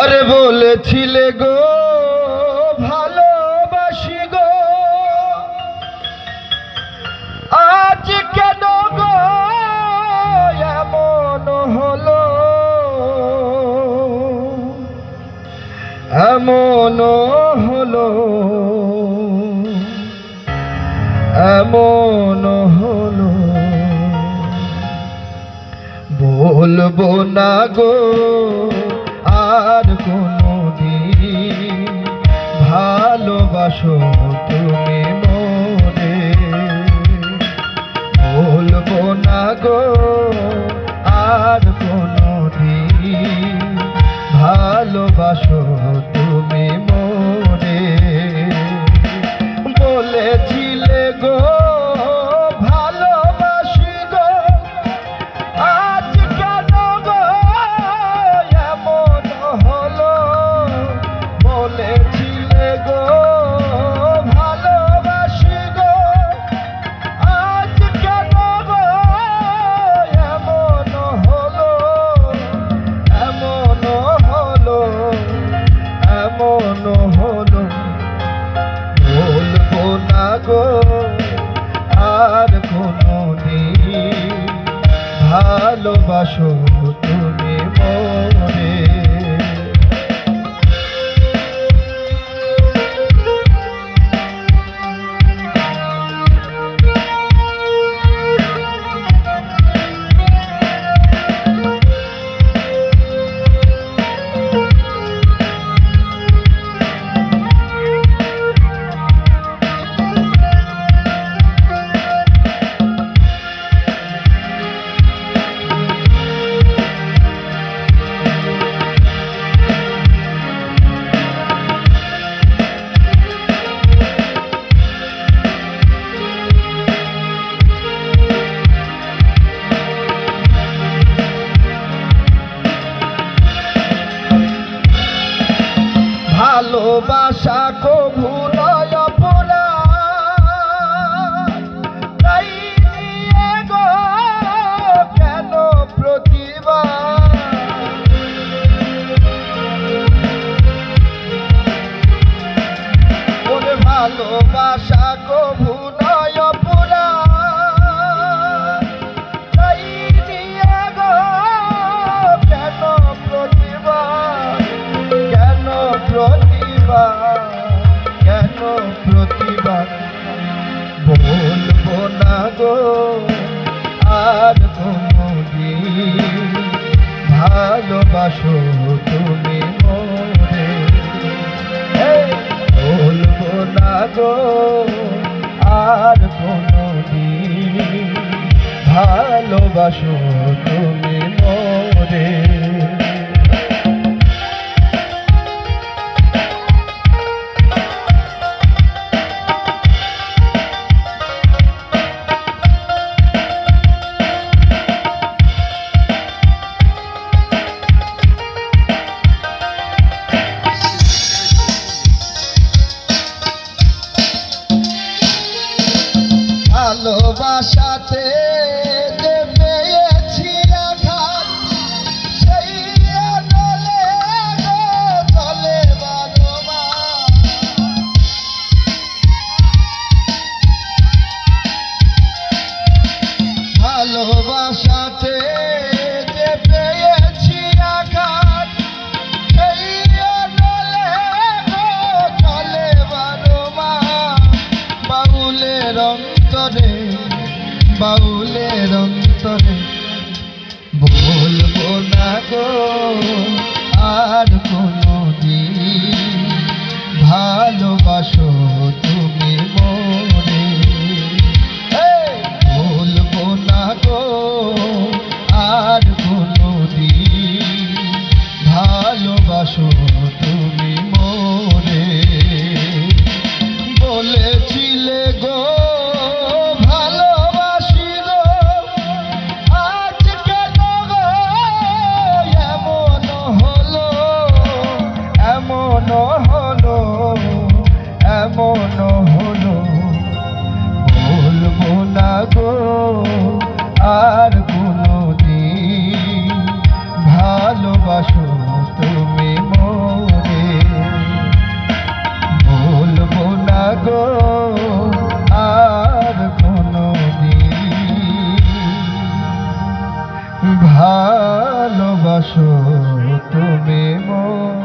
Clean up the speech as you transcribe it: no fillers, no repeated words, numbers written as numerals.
আরে বলেছিলে গো ভালোবাসি গো, আজ কেন গো এমন হলো, এমন হলো, এমন হলো। বলবো না গো আর কোনদিন ভালোবাসো তুমি মোরে, বলবো না গো আর কোনদিন ভালোবাসো তুমি মোরে। বলেছিলে গো ভালোবাসি গো, আজ কেন গো এমন হলো। বলেছিলে গো ভালোবাসি গো, আজ কেন গো এমন হলো, এমন হলো, এমন হলো। বলবো না গো আর কোনদিন ভালোবাসো তুমি মোরে। ভালোবাসা কভু নয় অপরাধ, তাই নিয়ে গো কেন প্রতিবাদ। ওরে ভালোবাসা কভু নয় অপরাধ, তাই নিয়ে গো কেন প্রতিবাদ, কেন প্রতিবাদ, কেন প্রতিবাদ। বলবো না গো আর কোনদিন ভালোবাসো তুমি মোরে, বলবো না গো আর কোনদিন ভালোবাসো তুমি মোরে। ভালোবাসাতে যে পেয়েছি আঘাত, ভালোবাসো তুমি মোরে।